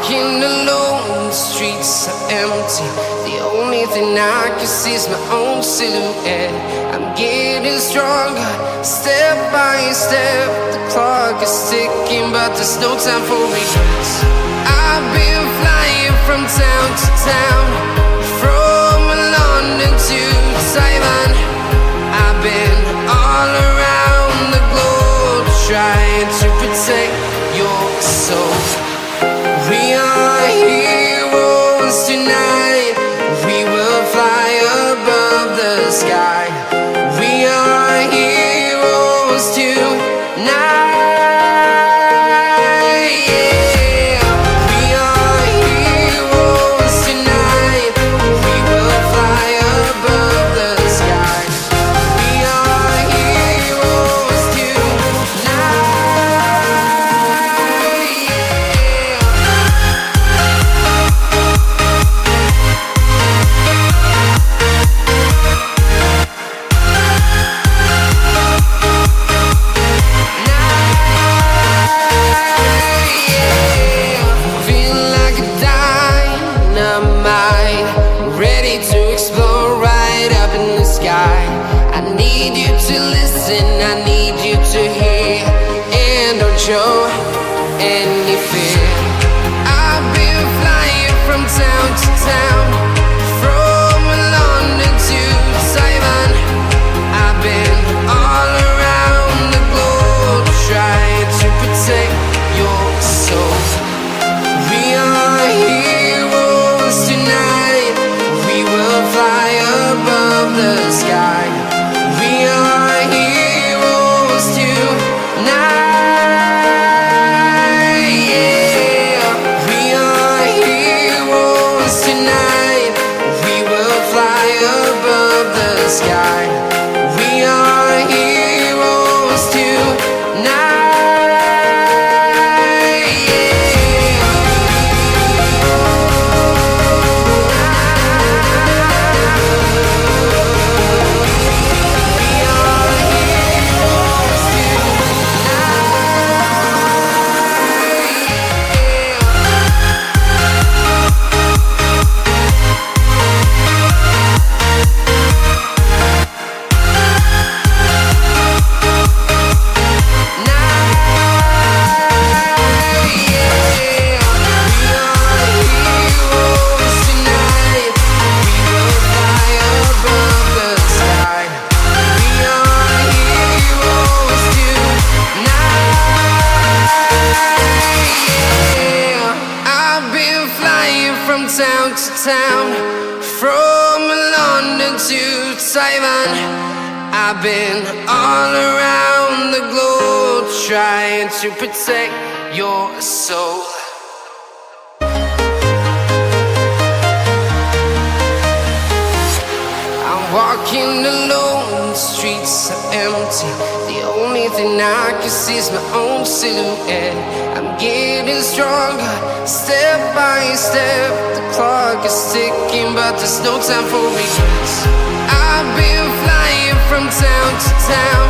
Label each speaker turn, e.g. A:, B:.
A: walking alone, the streets are empty. The only thing I can see is my own silhouette. I'm getting stronger, step by step. The clock is ticking, but there's no time for regrets. I've been flying from town to town, from London to Taiwan. I've been all around the globe, trying to protect your soul. We are heroes tonight. We will fly above the sky. We are heroes tonight. Yeah. We are heroes tonight. We will fly above the sky. We are heroes tonight. Ready to explore right up in the sky. I need you to listen, I need you to hear, and don't show any fear. I've been flying from town to town, from London to Taiwan. I've been all around the globe, trying to protect your soul. We are heroes tonight. We will fly above the sky. We are heroes tonight. Yeah. We are heroes tonight. We will fly above the sky. We are heroes tonight. Town to town, from London to Taiwan. I've been all around the globe, trying to protect your soul. I'm walking alone, the streets are empty. The only thing I can see is my own silhouette. I'm getting stronger, step by step. The clock is ticking, but there's no time for regrets. I've been flying from town to town,